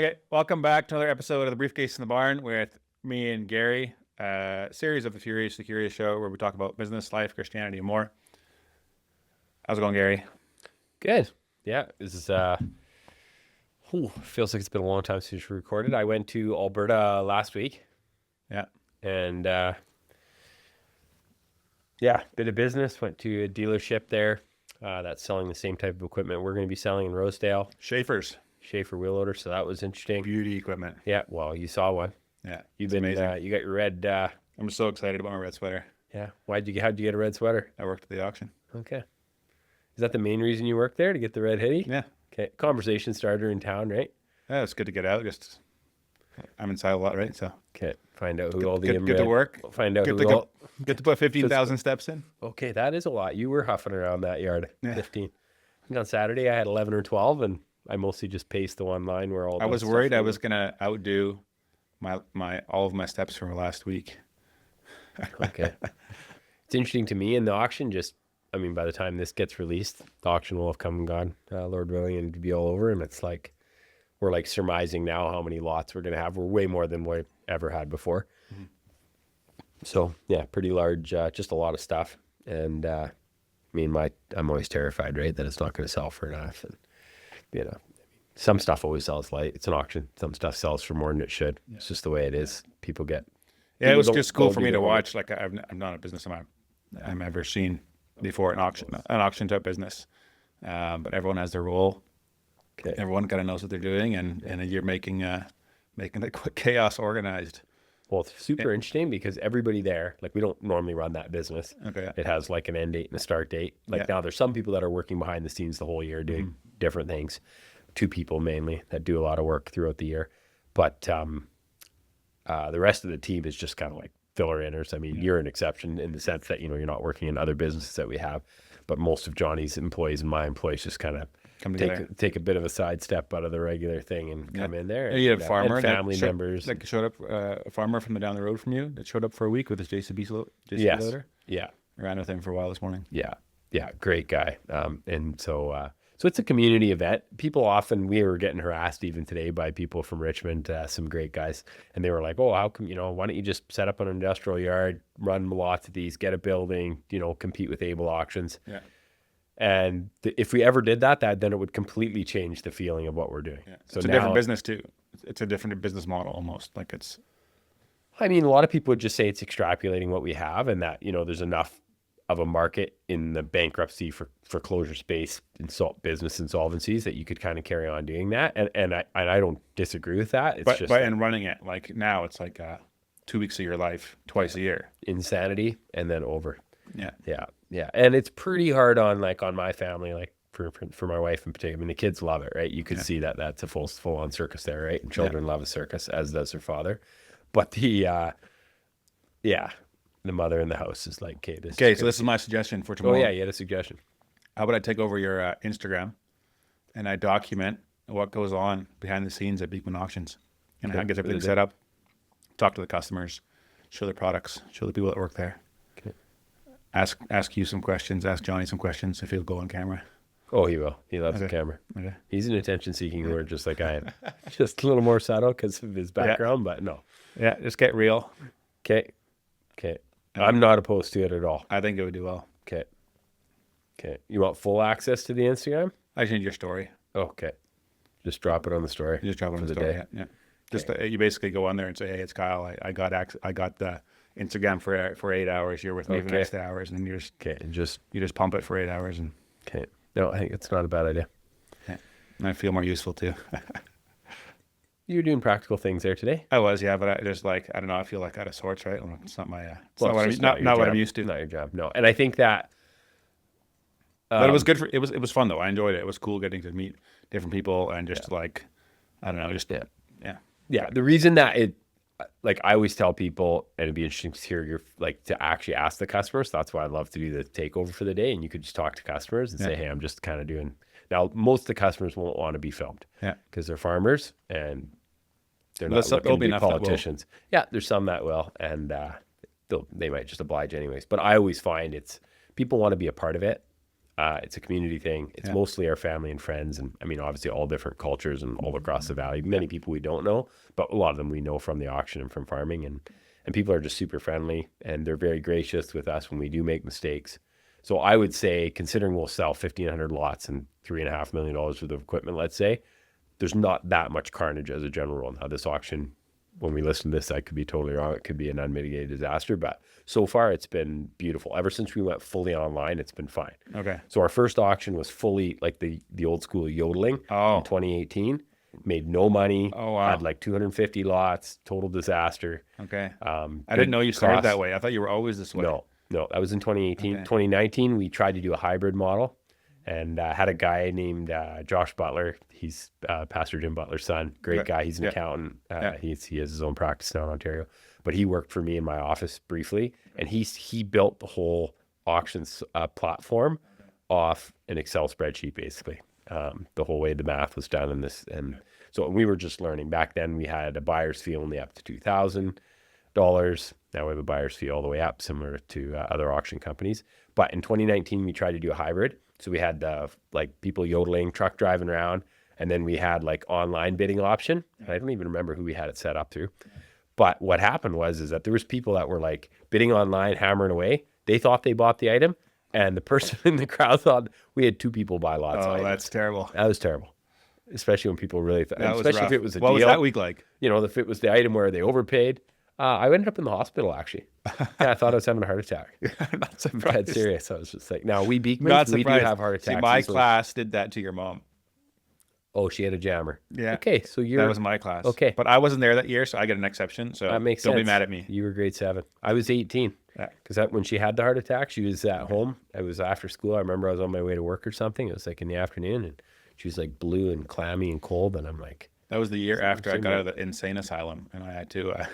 Okay, welcome back to another episode of the Briefcase in the Barn with me and Gary, a series of the Furious to Curious show where we talk about business, life, Christianity, and more. How's it going, Gary? Good. Yeah, this is feels like it's been a long time since we recorded. I went to Alberta last week. Yeah. And bit of business. Went to a dealership there that's selling the same type of equipment we're going to be selling in Rosedale. Schaefer's. Schaefer wheel loader, so that was interesting. Beauty equipment. Yeah, well, you saw one. Yeah, You've been amazing. you got your red I'm so excited about my red sweater. yeah. How'd you get a red sweater? I worked at the auction. Okay. Is that the main reason you work there, to get the red hoodie? Yeah. Okay. Conversation starter in town, right? Yeah, it's good to get out. I'm inside a lot, right? So Okay. Find out who all the get to work. Find out Get who all to put 15,000 steps in. Okay, that is a lot. You were huffing around that yard. Yeah. 15. I think on Saturday I had 11 or 12, and I mostly just paced the one line where all. I was worried I was gonna outdo my all of my steps from last week. Okay. It's interesting to me in the auction. By the time this gets released, the auction will have come and gone, Lord willing, and it'll be all over. And it's like we're like surmising now how many lots we're gonna have. We're way more than we ever had before. Mm-hmm. So yeah, pretty large. Just a lot of stuff. And I'm always terrified, right, that it's not going to sell for enough. And some stuff always sells light. It's an auction. Some stuff sells for more than it should. Yeah. It's just the way it is. People get. Yeah, it was just cool for me to watch. Like I'm not a business I'm ever seen before an auction type business, but everyone has their role. Okay. Everyone kind of knows what they're doing, and you're making the chaos organized. Well, it's super interesting because everybody there, like we don't normally run that business. Okay. It has like an end date and a start date. Like now there's some people that are working behind the scenes the whole year doing different things. 2 people mainly that do a lot of work throughout the year. But the rest of the team is just kind of like filler-inners. I mean, you're an exception in the sense that, you're not working in other businesses that we have. But most of Johnny's employees and my employees just kind of take a bit of a sidestep out of the regular thing and come in there. You had a farmer, and family members. Like showed up, a farmer from down the road from you that showed up for a week with his JCB loader. Yeah. I ran with him for a while this morning. Yeah. Great guy. And so it's a community event. People often, we were getting harassed even today by people from Richmond, some great guys. And they were like, oh, how come, why don't you just set up an industrial yard, run lots of these, get a building, compete with Able Auctions. Yeah. And if we ever did that, then it would completely change the feeling of what we're doing. Yeah. So it's a different business too. It's a different business model almost. Like it's. A lot of people would just say it's extrapolating what we have, and that there's enough of a market in the bankruptcy for foreclosure space business insolvencies that you could kind of carry on doing that. And I don't disagree with that. It's just and running it like now it's like 2 weeks of your life twice a year. Insanity and then over. Yeah. Yeah. And it's pretty hard on my family, like for my wife in particular. I mean, the kids love it, right? You could see that that's a full on circus there, right? And children love a circus, as does their father. But the mother in the house is like, okay, so this is my suggestion for tomorrow. Oh yeah, you had a suggestion. How about I take over your Instagram and I document what goes on behind the scenes at Beekman Auctions and how I get everything set up, talk to the customers, show their products, show the people that work there. Okay. Ask you some questions, ask Johnny some questions if he'll go on camera. Oh, he will. He loves the camera. Okay. He's an attention-seeking lord just like I am. Just a little more subtle because of his background, but no. Yeah, just get real. Okay. I'm not opposed to it at all. I think it would do well. Okay. You want full access to the Instagram? I just need your story. Okay. Just drop it on the story. You just drop it on the story. Day. Yeah. Just you basically go on there and say, "Hey, it's Kyle. I got the Instagram for 8 hours. You're with me for the next hours," and then you just pump it for 8 hours and. Okay. No, I think it's not a bad idea. Yeah. And I feel more useful too. You were doing practical things there today. I was, yeah, but I just I don't know. I feel like out of sorts, right? It's not my. Not what I'm used to. Not your job. No, and I think that. But it was good it was fun though. I enjoyed it. It was cool getting to meet different people and just I don't know, yeah. The reason that I always tell people, and it'd be interesting to hear your to actually ask the customers. That's why I love to do the takeover for the day, and you could just talk to customers and say, "Hey, I'm just kind of doing." Now, most of the customers won't want to be filmed, because they're farmers and they're not looking to be politicians. Yeah, there's some that will, and they might just oblige anyways. But I always find people want to be a part of it. It's a community thing. It's mostly our family and friends. And I mean, obviously all different cultures and all across the valley. Many people we don't know, but a lot of them we know from the auction and from farming. And people are just super friendly, and they're very gracious with us when we do make mistakes. So I would say, considering we'll sell 1,500 lots and $3.5 million worth of equipment, let's say, there's not that much carnage as a general rule. Now this auction, when we listen to this, I could be totally wrong. It could be an unmitigated disaster, but so far it's been beautiful. Ever since we went fully online, it's been fine. Okay. So our first auction was fully like the old school yodeling in 2018. Made no money. Oh, wow. Had like 250 lots. Total disaster. Okay. I didn't know you started that way. I thought you were always this way. No, that was in 2018. Okay. 2019, we tried to do a hybrid model, and had a guy named Josh Butler. He's Pastor Jim Butler's son. Great guy. He's an accountant. He has his own practice now in Ontario, but he worked for me in my office briefly, and he built the whole auctions platform off an Excel spreadsheet, basically. The whole way the math was done in this, and so we were just learning. Back then, we had a buyer's fee only up to $2,000. Now we have a buyer's fee all the way up, similar to other auction companies. But in 2019, we tried to do a hybrid. So we had like people yodeling, truck driving around, and then we had like online bidding option. I don't even remember who we had it set up through. But what happened is that there was people that were like bidding online, hammering away. They thought they bought the item, and the person in the crowd thought we had two people buy lots of items. That's terrible. That was terrible. Especially when people really thought, especially if it was a what deal. Was that week like? If it was the item where they overpaid. I ended up in the hospital, actually. I thought I was having a heart attack. Not surprised. Dead serious. I was just like, now we Beekmans, we do have heart attacks. See, my class did that to your mom. Oh, she had a jammer. Yeah. Okay, so that was my class. Okay. But I wasn't there that year, so I get an exception. So that makes don't sense. be mad at me. You were grade 7. I was 18. Because when she had the heart attack, she was at home. It was after school. I remember I was on my way to work or something. It was like in the afternoon, and she was like blue and clammy and cold, and I'm like... That was the year after I got out of the insane asylum, and I had to I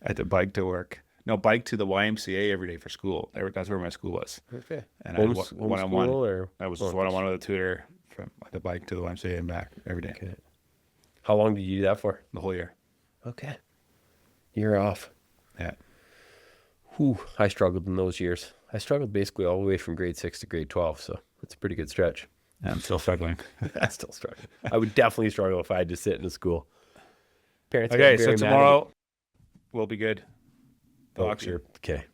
had to bike to work. No, bike to the YMCA every day for school. That's where my school was. Okay. And I one-on-one. Or I was just one-on-one with a tutor from the bike to the YMCA and back every day. Okay. How long did you do that for? The whole year. Okay. You're off. Yeah. Whew, I struggled in those years. I struggled basically all the way from grade 6 to grade 12, so that's a pretty good stretch. I'm still struggling. I'm still struggling. I would definitely struggle if I had to sit in a school. Parents. Okay, so tomorrow will be good. The auction.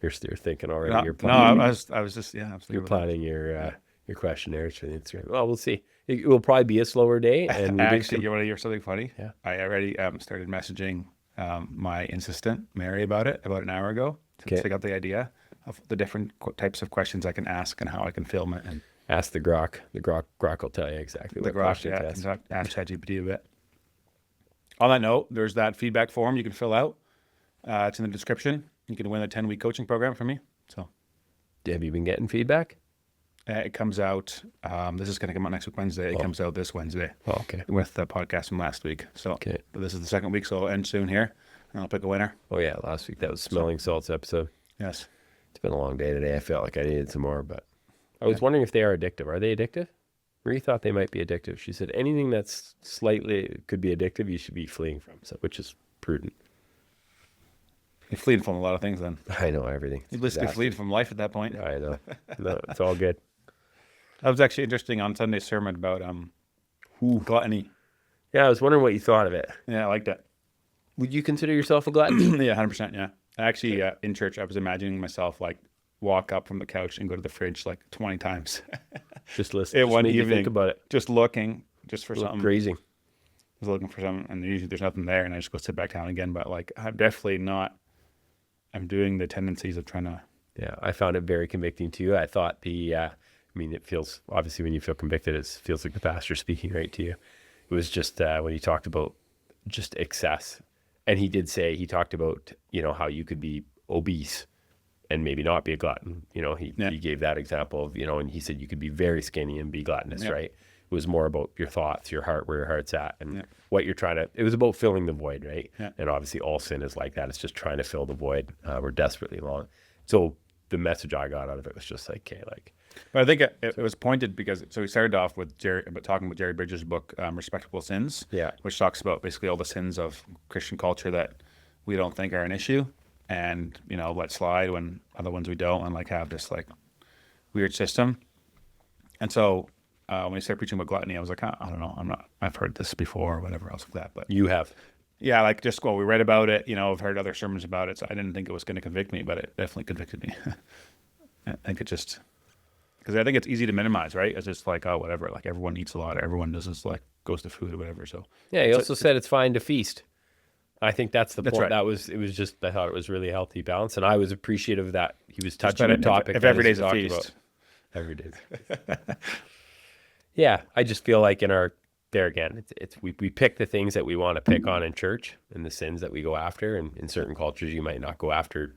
You're thinking already. No, You're planning, I was just You're planning your questionnaires for the Instagram. Well, we'll see. It will probably be a slower day. And actually, you want to hear something funny? Yeah. I already started messaging my assistant Mary about it about an hour ago to figure out the idea of the different types of questions I can ask and how I can film it and. Ask the Grok. The Grok will tell you exactly what question to ask. Ask ChatGPT a bit. On that note, there's that feedback form you can fill out. It's in the description. You can win a 10-week coaching program from me. So, have you been getting feedback? It comes out. This is going to come out next week Wednesday. It comes out this Wednesday. Oh, okay. With the podcast from last week. So, this is the second week, so it'll end soon here, and I'll pick a winner. Oh yeah, last week that was Smelling Salts episode. Yes. It's been a long day today. I felt like I needed some more, but. I was wondering if they are addictive. Are they addictive? Marie thought they might be addictive. She said anything that's slightly could be addictive, you should be fleeing from, which is prudent. You're fleeing from a lot of things then. I know everything. You're basically fleeing from life at that point. I know. No, it's all good. That was actually interesting on Sunday's sermon about gluttony. Yeah, I was wondering what you thought of it. Yeah, I liked it. Would you consider yourself a glutton? Yeah, 100%, yeah. Actually, in church, I was imagining myself like walk up from the couch and go to the fridge like 20 times. Just listen. One evening, think about it. Just looking, just for something. Grazing. I was looking for something, and usually there's nothing there, and I just go sit back down again. But like, I'm definitely not. I'm doing the tendencies of trying to. Yeah, I found it very convicting too. I thought it feels obviously when you feel convicted, it feels like the pastor speaking right to you. It was just when he talked about just excess, and he talked about how you could be obese and maybe not be a glutton. He gave that example of, and he said you could be very skinny and be gluttonous, right? It was more about your thoughts, your heart, where your heart's at, and what you're trying to, it was about filling the void, right? Yeah. And obviously all sin is like that. It's just trying to fill the void. We're desperately long. So the message I got out of it was just like, okay, like. But I think it was pointed because, so we started off with talking about Jerry Bridges' book, Respectable Sins, which talks about basically all the sins of Christian culture that we don't think are an issue. And, let slide when other ones we don't, and like have this like weird system. And so when he started preaching about gluttony, I was like, I don't know, I've heard this before or whatever else like that. But You have. yeah, like just we read about it, I've heard other sermons about it. So I didn't think it was going to convict me, but it definitely convicted me. I think because I think it's easy to minimize, right? It's just like, oh, whatever. Like everyone eats a lot. Everyone does this, like goes to food or whatever. So Yeah, he also said it's fine to feast. I think that's the point. right. I thought it was really healthy balance. And I was appreciative that he was touching a topic. If that every is day's a talked feast. about. Every day. Yeah, I just feel like there again, we pick the things that we want to pick on in church and the sins that we go after. And in certain cultures, you might not go after,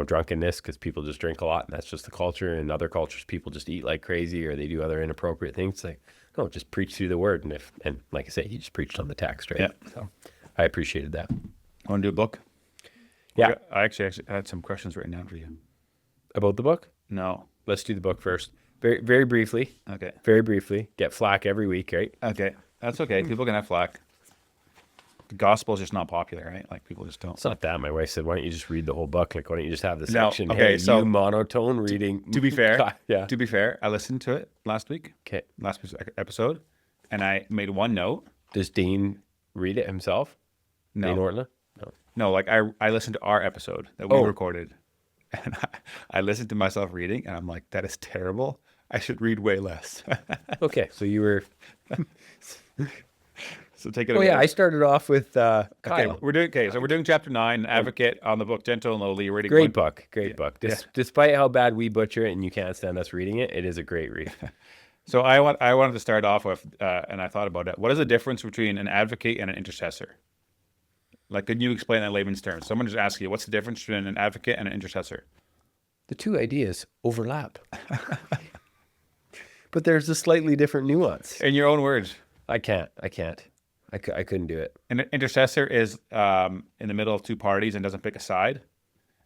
drunkenness because people just drink a lot and that's just the culture. In other cultures, people just eat like crazy or they do other inappropriate things. It's like, no, just preach through the word. And like I say, he just preached on the text, right? Yeah. So I appreciated that. Want to do a book? Yeah. I actually had some questions written down for you. About the book? No. Let's do the book first. Very, very briefly. Okay. Very briefly. Get flack every week, right? Okay. That's okay. People can have flack. The gospel is just not popular, right? Like people just don't. It's not that. My wife said, why don't you just read the whole book? Like, why don't you just have the No, section? okay, Hey, so- you monotone reading. To be fair, Yeah. To be fair, I listened to it last week, Okay. last episode, and I made one note. Does Dean read it himself? No, Dean Ortler? No. no, like I listened to our episode that we Oh. recorded, and I listened to myself reading, and I'm like, that is terrible. I should read way less. Okay. So you were. So take it Oh, away. yeah. I started off with Okay, Kyle. we're doing chapter 9, Advocate on the book Gentle and Lowly. You're reading Great one- book. Great book. Despite how bad we butcher it and you can't stand us reading it, it is a great read. So I wanted to start off with, and I thought about it. What is the difference between an advocate and an intercessor? Like, could you explain that in layman's terms? Someone just asked you, what's the difference between an advocate and an intercessor? The two ideas overlap. But there's a slightly different nuance. In your own words, I can't. I couldn't do it. an intercessor is in the middle of two parties and doesn't pick a side.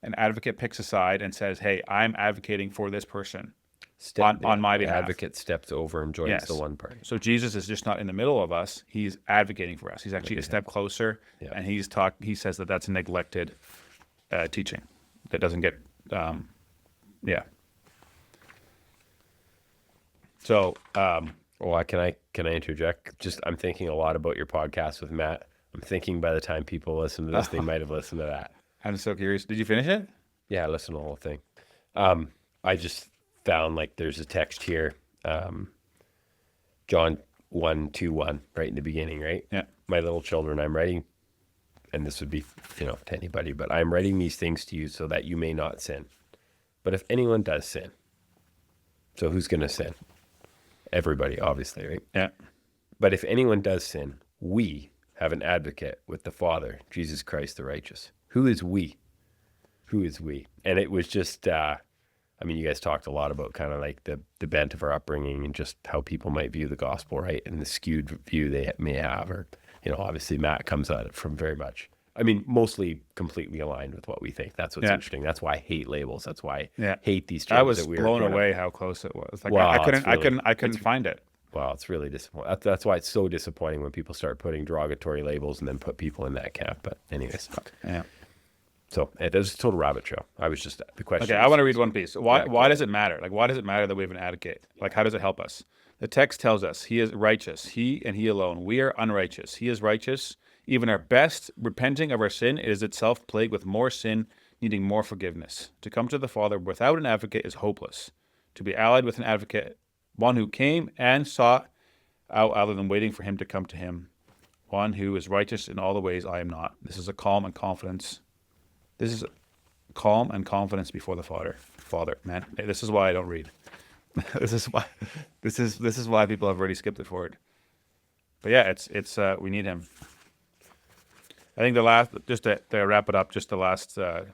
An advocate picks a side and says, hey, I'm advocating for this person on my The behalf. advocate steps over and joins Yes. the one party. So Jesus is just not in the middle of us. He's advocating for us. He's actually a step closer, Yeah. and he says that that's a neglected teaching that doesn't get, yeah. So, Well, can I interject? Just I'm thinking a lot about your podcast with Matt. I'm thinking by the time people listen to this, they might have listened to that. I'm so curious. Did you finish it? Yeah, I listened to the whole thing. I just found like there's a text here, John 1:21, right in the beginning, right? Yeah. My little children, I'm writing, and this would be, to anybody, but I'm writing these things to you so that you may not sin. But if anyone does sin, so who's going to sin? Everybody, obviously, right? Yeah. But if anyone does sin, we have an advocate with the Father, Jesus Christ the righteous. Who is we? Who is we? And it was just, you guys talked a lot about kind of like the bent of our upbringing and just how people might view the gospel, right? And the skewed view they may have, or, obviously Matt comes at it from very much, mostly completely aligned with what we think. That's what's interesting. That's why I hate labels. That's why I hate these terms. I was that we were blown brought up. away how close it was. Like Wow, I it's really- couldn't find it. Wow, it's really disappointing. That's why it's so disappointing when people start putting derogatory labels and then put people in that camp. But anyways, Yeah. so it was a total rabbit trail. I was just the question. Okay, I want to read one piece. Why does it matter? Like, why does it matter that we have an advocate? Like, how does it help us? The text tells us he is righteous, he and he alone. We are unrighteous. He is righteous. Even our best repenting of our sin is itself plagued with more sin, needing more forgiveness. To come to the Father without an advocate is hopeless. To be allied with an advocate, one who came and sought out other than waiting for him to come to him, one who is righteous in all the ways I am not. This is a calm and confidence. This is calm and confidence before the Father. Father, man, hey, this is why I don't read. This is why people have already skipped it forward. But yeah, it's we need him. I think the last, just to wrap it up, just the last, the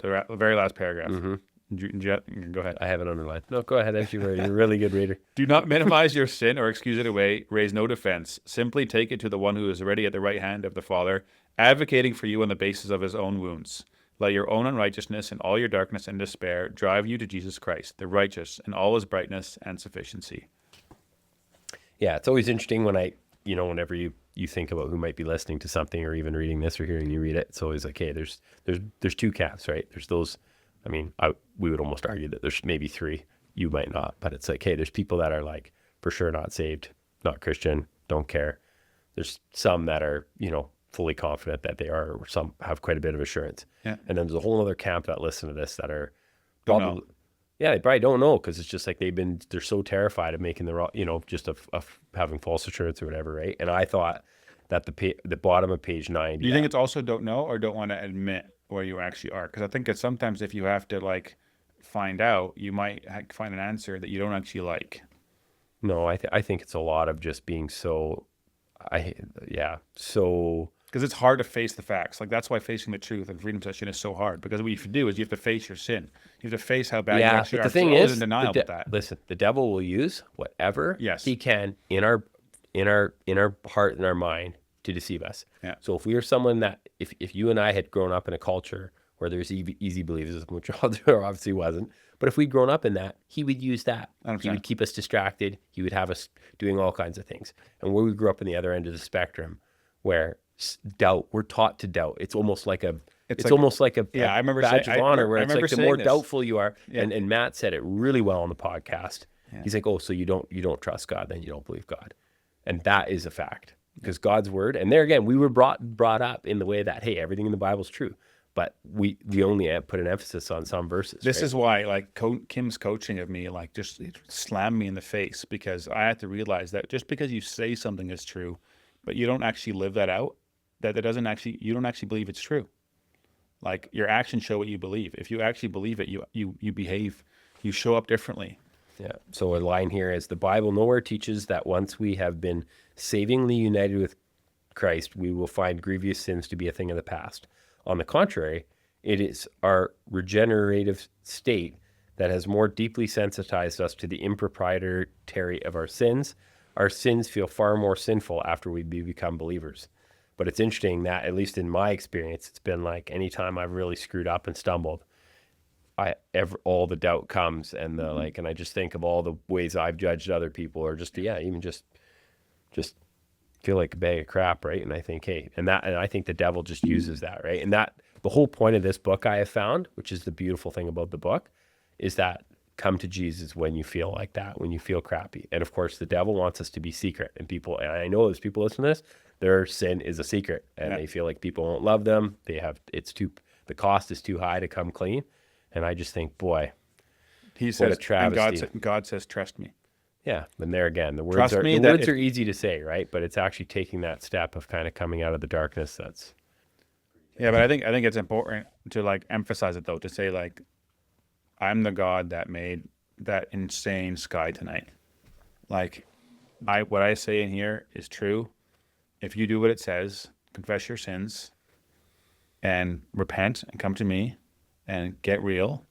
very last paragraph. Mm-hmm. Go ahead. I have it underlined. No, go ahead. Actually, you're a really good reader. Do not minimize your sin or excuse it away. Raise no defense. Simply take it to the one who is already at the right hand of the Father, advocating for you on the basis of his own wounds. Let your own unrighteousness and all your darkness and despair drive you to Jesus Christ, the righteous, in all his brightness and sufficiency. Yeah, it's always interesting when whenever you think about who might be listening to something or even reading this or hearing you read it, it's always like, hey, there's two camps, right? There's those, we would almost argue that there's maybe three. you might not, but it's like, hey, there's people that are like for sure not saved, not Christian, don't care. There's some that are, fully confident that they are, or some have quite a bit of assurance. Yeah. And then there's a whole other camp that listen to this that are Don't probably, know. yeah, they probably don't know, because it's just like they're so terrified of making the wrong, just of having false assurance or whatever, right? And I thought that the bottom of page 90. Do you think it's also don't know or don't want to admit where you actually are? Because I think it's sometimes if you have to like find out, you might find an answer that you don't actually like. No, I think it's a lot of just being so, so. Because it's hard to face the facts. Like that's why facing the truth and freedom session is so hard. Because what you have to do is you have to face your sin. You have to face how bad you actually but are. the thing So is, in denial with that. listen, the devil will use whatever Yes. he can in our heart and our mind to deceive us. Yeah. So if we are someone that, if you and I had grown up in a culture where there's easy beliefs, which there obviously wasn't, but if we'd grown up in that, he would use that. 100%. He would keep us distracted. He would have us doing all kinds of things. And where we grew up in the other end of the spectrum, where doubt, we're taught to doubt. It's almost like a almost like a I remember badge saying- of I honor, remember- where I it's remember like the saying more this. doubtful you are. Yeah. And Matt said it really well on the podcast. Yeah. He's like, oh, so you don't trust God, then you don't believe God. And that is a fact, because God's word, and there again, we were brought up in the way that, hey, everything in the Bible is true, but we only put an emphasis on some verses. This right? is why, like, Kim's coaching of me, like, just it slammed me in the face, because I had to realize that just because you say something is true, but you don't actually live that out, that you don't actually believe it's true. Like, your actions show what you believe. If you actually believe it, you behave, you show up differently. Yeah. So a line here is, the Bible nowhere teaches that once we have been savingly united with Christ, we will find grievous sins to be a thing of the past. On the contrary, it is our regenerative state that has more deeply sensitized us to the impropriety of our sins. Our sins feel far more sinful after we become believers. But it's interesting that, at least in my experience, it's been like anytime I've really screwed up and stumbled, all the doubt comes, and the like, and I just think of all the ways I've judged other people, or just even just feel like a bag of crap, right? And I think, hey, and I think the devil just uses that, right? And that the whole point of this book, I have found, which is the beautiful thing about the book, is that come to Jesus when you feel like that, when you feel crappy. And of course, the devil wants us to be secret, and I know there's people listening to this, their sin is a secret, and they feel like people won't love them. The cost is too high to come clean. And I just think, boy, He says, a travesty. and God says, trust me. yeah. And there again, the words Trust me that are easy to say, right? But it's actually taking that step of kind of coming out of the darkness. Yeah, but I think it's important to like emphasize it though, to say like, I'm the God that made that insane sky tonight. Like, what I say in here is true. If you do what it says, confess your sins, and repent and come to me, and get real,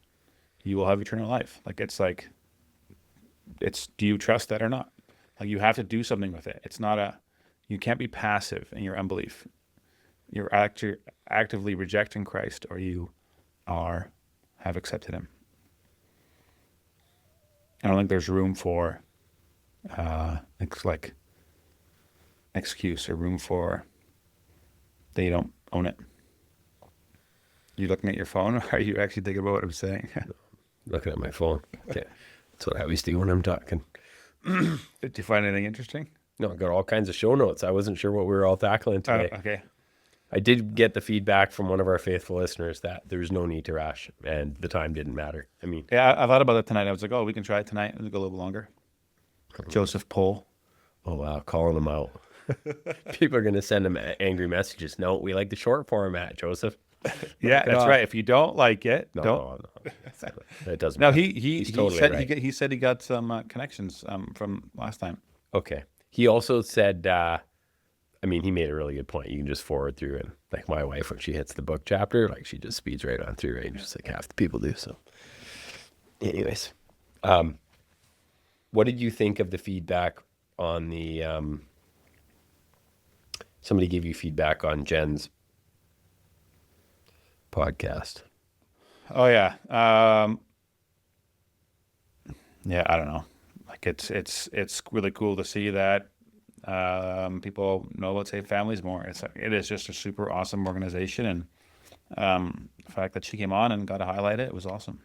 you will have eternal life. Do you trust that or not? Like, you have to do something with it. You can't be passive in your unbelief. You're actively rejecting Christ, or you have accepted him. I don't think there's room for excuse, or room for that you don't own it. You looking at your phone, or are you actually thinking about what I'm saying? Looking at my phone. Okay. That's what I always do when I'm talking. Did you find anything interesting? No, I got all kinds of show notes. I wasn't sure what we were all tackling today. Okay. I did get the feedback from one of our faithful listeners that there was no need to rush, and the time didn't matter. I mean, Yeah, I thought about it tonight. I was like, oh, we can try it tonight. It'll go a little longer. Joseph Pohl. oh wow, calling them out. People are going to send him angry messages. No, we like the short format, Joseph. Yeah, that's right. If you don't like it, don't. No. It doesn't No, matter. he totally said right. he said he got some connections from last time. Okay. He also said, he made a really good point. You can just forward through, and like my wife, when she hits the book chapter, like she just speeds right on through, right? Just like half the people do. So anyways, what did you think of the feedback on the, somebody gave you feedback on Jen's podcast? Oh yeah. Yeah, I don't know. Like it's really cool to see that people know about Save Families more. It is just a super awesome organization, and the fact that she came on and got to highlight it was awesome.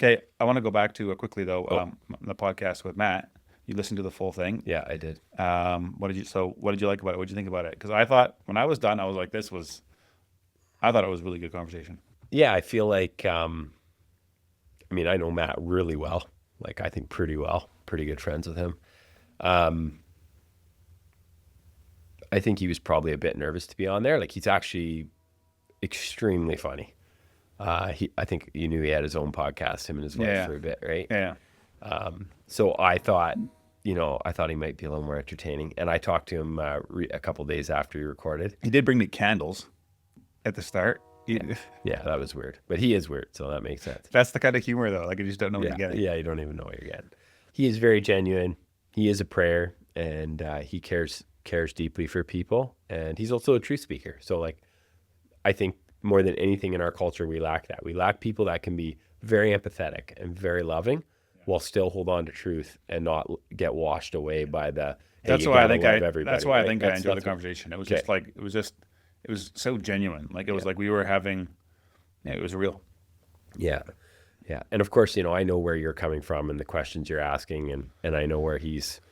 Okay, I want to go back to quickly though, the podcast with Matt. You listened to the full thing. Yeah, I did. What did you like about it? What did you think about it? Because I thought when I was done, I was like, I thought it was a really good conversation. Yeah, I feel like, I mean, I know Matt really well. Like, I think pretty well. Pretty good friends with him. I think he was probably a bit nervous to be on there. Like, he's actually extremely funny. I think you knew he had his own podcast, him and his wife, for a bit, right? Yeah. So I thought he might be a little more entertaining. And I talked to him a couple days after he recorded. He did bring me candles at the start. Yeah, that was weird. But he is weird, so that makes sense. That's the kind of humor, though. Like, you just don't know what you're getting. Yeah, you don't even know what you're getting. He is very genuine. He is a prayer, and he cares deeply for people. And he's also a truth speaker. So, like, I think more than anything in our culture, we lack that. We lack people that can be very empathetic and very loving while still hold on to truth and not get washed away by the, hey, that's why I think I right? enjoyed the conversation. It was just like, it was so genuine. Like, it was like we were having, it was real. Yeah. Yeah. And of course, I know where you're coming from and the questions you're asking, and I know where he's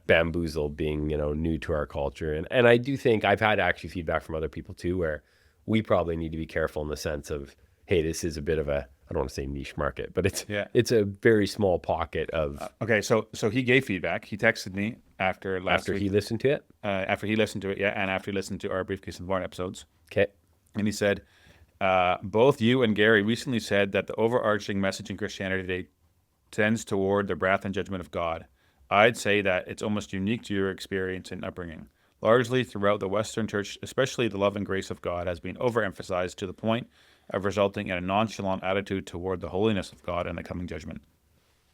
bamboozled being, new to our culture. And I do think I've had actually feedback from other people too, where we probably need to be careful in the sense of, hey, this is a bit of a, I don't want to say niche market, but it's a very small pocket of. Okay. So he gave feedback. He texted me after week. He listened to it? After he listened to it. Yeah. And after he listened to our Briefcase The Barn episodes. Okay. And he said, both you and Gary recently said that the overarching message in Christianity today tends toward the wrath and judgment of God. I'd say that it's almost unique to your experience and upbringing. Largely throughout the Western Church, especially the love and grace of God has been overemphasized to the point of resulting in a nonchalant attitude toward the holiness of God and the coming judgment.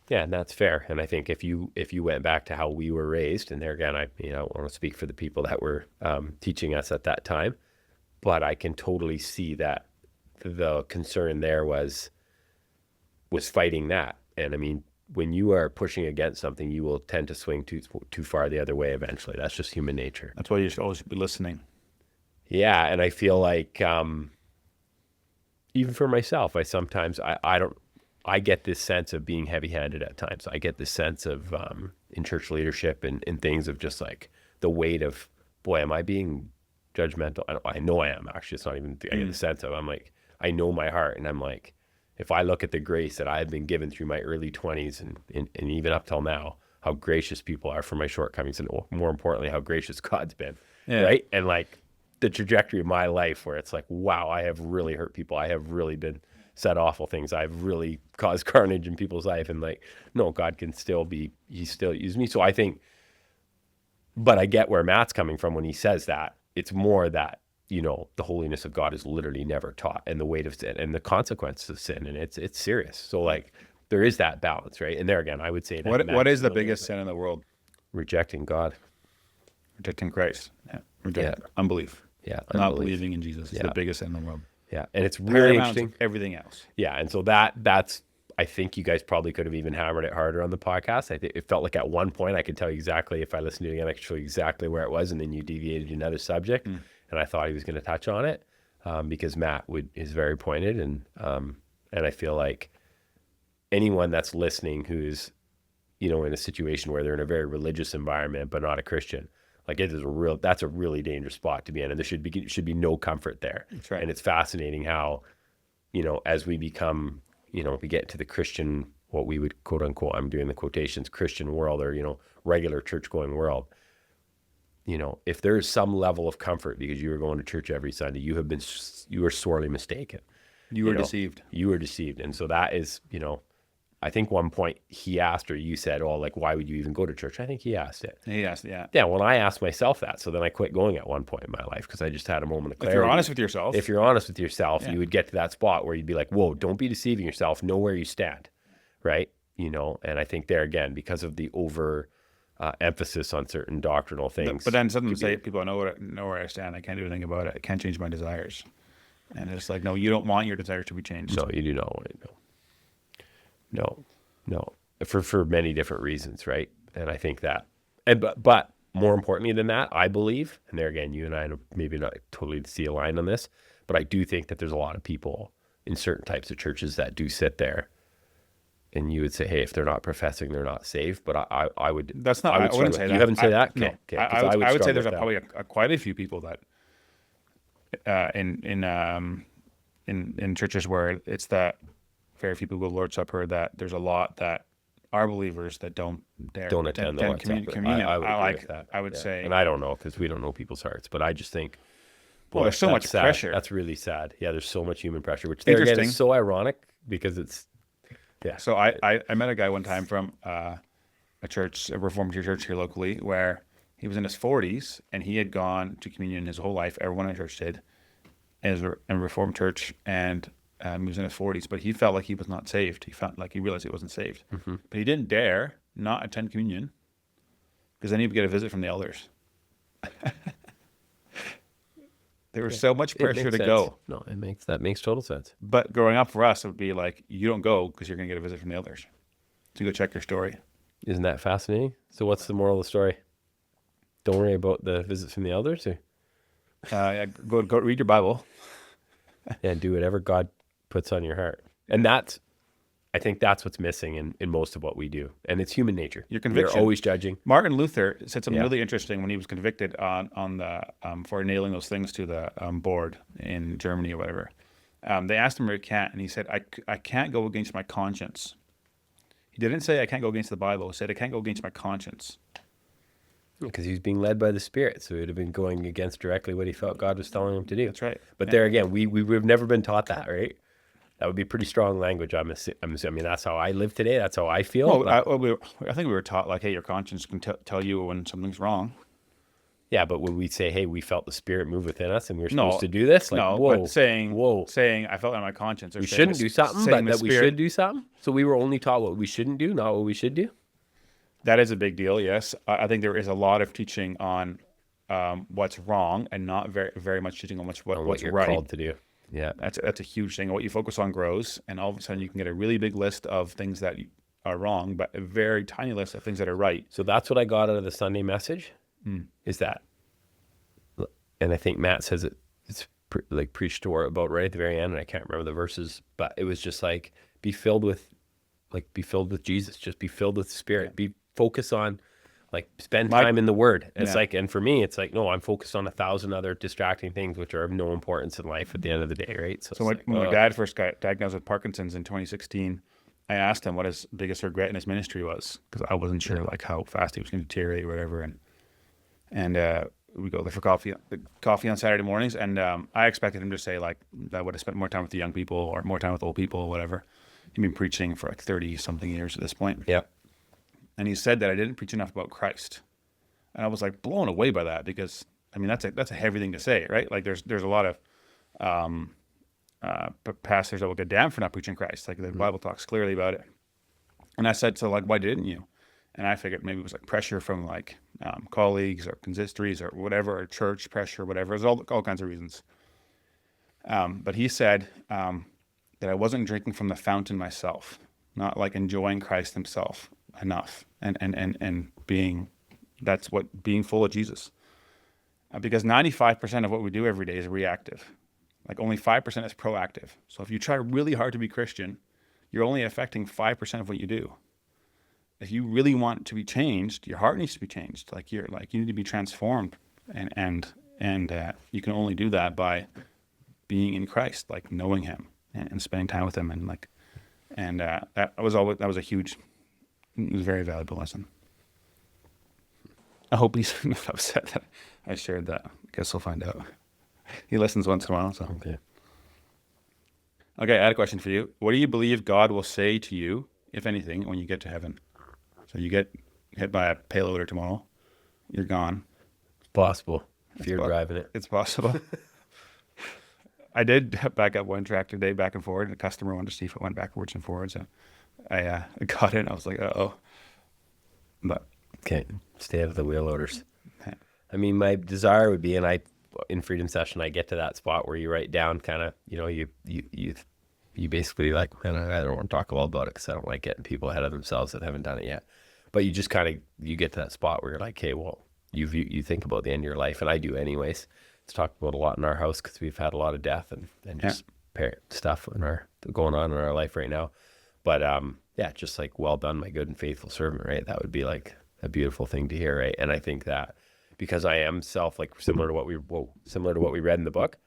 Yeah, and that's fair. And I think if you went back to how we were raised, and there again, I don't want to speak for the people that were teaching us at that time, but I can totally see that the concern there was fighting that. And I mean, when you are pushing against something, you will tend to swing too far the other way eventually. That's just human nature. That's why you should always be listening. Yeah, and I feel like even for myself, I get this sense of being heavy-handed at times. I get this sense of in church leadership and things of just like the weight of, boy, am I being judgmental? I know I am, actually. It's not even, I get the sense of, I'm like, I know my heart, and I'm like, if I look at the grace that I've been given through my early 20s and even up till now, how gracious people are for my shortcomings, and more importantly, how gracious God's been, right? And like the trajectory of my life where it's like, wow, I have really hurt people. I have really been said awful things. I've really caused carnage in people's life. And like, no, God can still he still uses me. So I think, but I get where Matt's coming from when he says that. It's more that, the holiness of God is literally never taught, and the weight of sin and the consequences of sin. And it's serious. So like there is that balance, right? And there again, I would say that. What is the biggest sin in the world? Rejecting God. Rejecting Christ. Yeah. Unbelief. Yeah. Not believing in Jesus is the biggest sin in the world. Yeah. And it's really interesting. Everything else. Yeah. And so that's, I think you guys probably could have even hammered it harder on the podcast. I think it felt like at one point I could tell you exactly, if I listened to it again, I could show you exactly where it was, and then you deviated to another subject. And I thought he was going to touch on it because Matt is very pointed. And I feel like anyone that's listening who's, in a situation where they're in a very religious environment, but not a Christian, like that's a really dangerous spot to be in. And there should be no comfort there. That's right. And it's fascinating how, as we become, we get into the Christian, what we would quote unquote, I'm doing the quotations, Christian world, or, regular church going world. If there's some level of comfort because you were going to church every Sunday, you were sorely mistaken. You were deceived. You were deceived. And so that is, I think one point he asked, or you said, oh, like, why would you even go to church? I think he asked it. He asked, yeah. Yeah, well, I asked myself that. So then I quit going at one point in my life because I just had a moment of clarity. If you're honest with yourself. You would get to that spot where you'd be like, whoa, don't be deceiving yourself. Know where you stand, right? And I think there again, because of the emphasis on certain doctrinal things. But then some say, people know where I stand. I can't do anything about it. I can't change my desires. And it's like, no, you don't want your desires to be changed. No, you do not want it. No. For many different reasons, right? And I think that, but more importantly than that, I believe, and there again, you and I maybe not totally see a line on this, but I do think that there's a lot of people in certain types of churches that do sit there and you would say, hey, if they're not professing, they're not saved. But I would. That's not. I I would wouldn't struggle. say that. You haven't said that. No. Okay. Okay. I would say there's struggle with probably quite a few people that in churches where it's that very few people go to Lord's Supper, that there's a lot that are believers that don't attend the Lord's Supper. communion. I would agree with that. I would say, and I don't know because we don't know people's hearts, but I just think. Well, there's so much sad. pressure. That's really sad. Yeah, there's so much human pressure, which there again is so ironic because it's. Yeah. So I met a guy one time from a church, a Reformed church here locally, where he was in his 40s and he had gone to communion his whole life. Everyone in the church did, as in a Reformed church, and he was in his 40s, but he felt like he was not saved. He felt like he realized he wasn't saved, but he didn't dare not attend communion because then he would get a visit from the elders. There was so much pressure to go. No, that makes total sense. But growing up for us, it would be like, you don't go because you're going to get a visit from the elders. So you go check your story. Isn't that fascinating? So what's the moral of the story? Don't worry about the visits from the elders? Or? Yeah, go read your Bible. Yeah, do whatever God puts on your heart. And I think that's what's missing in most of what we do. And it's human nature. Your conviction. We're always judging. Martin Luther said something really interesting when he was convicted on the for nailing those things to the board in Germany or whatever. They asked him to recant, and he said, I can't go against my conscience. He didn't say I can't go against the Bible. He said I can't go against my conscience. Because he was being led by the Spirit, so he would have been going against directly what he felt God was telling him to do. That's right. But there again, we've never been taught that, right? That would be pretty strong language. I mean, that's how I live today. That's how I feel. Well, I think we were taught, like, hey, your conscience can tell you when something's wrong. Yeah, but when we say, hey, we felt the Spirit move within us and we were supposed to do this, like, whoa, but saying I felt it in my conscience. Or we shouldn't do something, but that we should do something. So we were only taught what we shouldn't do, not what we should do. That is a big deal, yes. I think there is a lot of teaching on what's wrong and not very, very much teaching on what's you're right. called to do. Yeah, that's a huge thing. What you focus on grows, and all of a sudden you can get a really big list of things that are wrong, but a very tiny list of things that are right. So that's what I got out of the Sunday message, is that, and I think Matt says it's preached about right at the very end, and I can't remember the verses, but it was just like, be filled with Jesus, just be filled with the Spirit, be focused on, like, spend time in the Word. It's like, and for me, it's like, no, I'm focused on 1,000 other distracting things, which are of no importance in life at the end of the day, right? So when my dad first got diagnosed with Parkinson's in 2016, I asked him what his biggest regret in his ministry was, because I wasn't sure like how fast he was going to deteriorate or whatever. And we go there for coffee on Saturday mornings, and I expected him to say like, I would have spent more time with the young people or more time with old people or whatever. He'd been preaching for like 30 something years at this point. Yeah. And he said that I didn't preach enough about Christ. And I was like blown away by that, because I mean, that's a heavy thing to say, right? Like there's a lot of pastors that will get damned for not preaching Christ. Like the Bible talks clearly about it. And I said, so like, why didn't you? And I figured maybe it was like pressure from like colleagues or consistories or whatever, or church pressure, or whatever. There's all kinds of reasons. But he said that I wasn't drinking from the fountain myself, not like enjoying Christ himself enough, and being full of Jesus. Because 95% of what we do every day is reactive. Like only 5% is proactive. So if you try really hard to be Christian, you're only affecting 5% of what you do. If you really want to be changed, your heart needs to be changed. You need to be transformed, and you can only do that by being in Christ, like knowing Him and spending time with Him, and that was a huge, it was a very valuable lesson. I hope he's not upset that I shared that. I guess we'll find out. He listens once in a while. So. Okay, I had a question for you. What do you believe God will say to you, if anything, when you get to heaven? So you get hit by a payloader tomorrow, you're gone. It's possible if you're driving it. It's possible. I did back up one tractor day back and forward, and the customer wanted to see if it went backwards and forwards. So I got it, and I was like, uh-oh. But okay, stay out of the wheel loaders. I mean, my desire would be, and in Freedom Session, I get to that spot where you write down kind of, you basically like, man, I don't want to talk all about it because I don't like getting people ahead of themselves that haven't done it yet. But you just kind of, you get to that spot where you're like, hey, well, you think about the end of your life, and I do anyways. It's talked about a lot in our house because we've had a lot of death and just stuff going on in our life right now. But yeah, just like, well done, my good and faithful servant, right? That would be like a beautiful thing to hear, right? And I think that because I am similar to what we read in the book,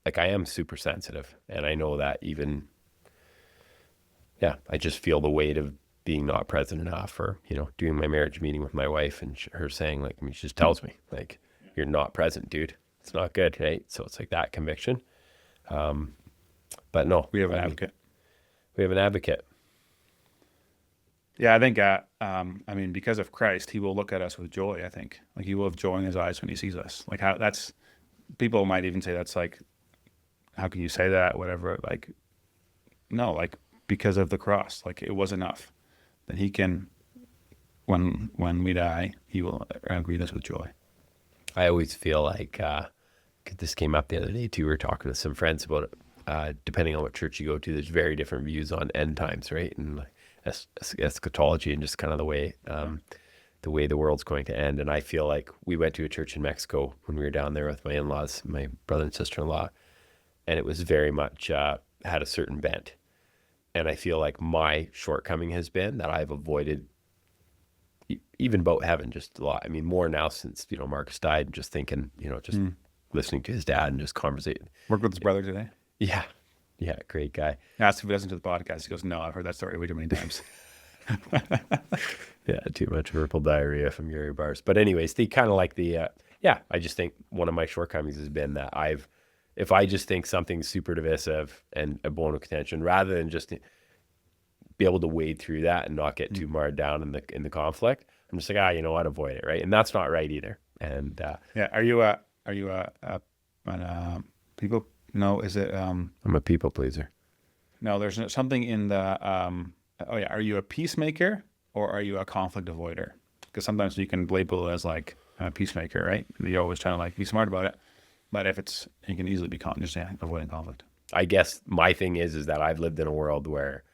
like I am super sensitive, and I know that even, yeah, I just feel the weight of being not present enough, or, you know, doing my marriage meeting with my wife and her saying, like, I mean, she just tells me, like, you're not present, dude. It's not good, right? So it's like that conviction. But no, We have an advocate. We have an advocate. Yeah, I think, I mean, because of Christ, he will look at us with joy, I think. Like, he will have joy in his eyes when he sees us. Like, how that's, people might even say that's like, how can you say that? Whatever. Like, no, like, because of the cross, like, it was enough. Then he can, when we die, he will greet us with joy. I always feel like, this came up the other day too. We were talking with some friends about it. Depending on what church you go to, there's very different views on end times, right? And like eschatology, and just kind of the way the world's going to end. And I feel like we went to a church in Mexico when we were down there with my in-laws, my brother and sister-in-law, and it was very much had a certain bent. And I feel like my shortcoming has been that I've avoided even about heaven just a lot. I mean, more now since, you know, Marcus died, and just thinking, you know, just listening to his dad and just conversating. Worked with his brother today. Yeah. Yeah. Great guy. I asked if he listens to the podcast. He goes, no, I've heard that story way too many times. Yeah. Too much purple diarrhea from Gary Baars. But anyways, the kind of like I just think one of my shortcomings has been that if I just think something's super divisive and a bone of contention, rather than just be able to wade through that and not get too marred down in the conflict, I'm just like, you know what, avoid it, right? And that's not right either. And yeah, are you a people? No, is it? I'm a people pleaser. No, there's something in the. Are you a peacemaker or are you a conflict avoider? Because sometimes you can label it as like a peacemaker, right? You're always trying to like be smart about it, but if it's, you can easily be just avoiding conflict. I guess my thing is that I've lived in a world where,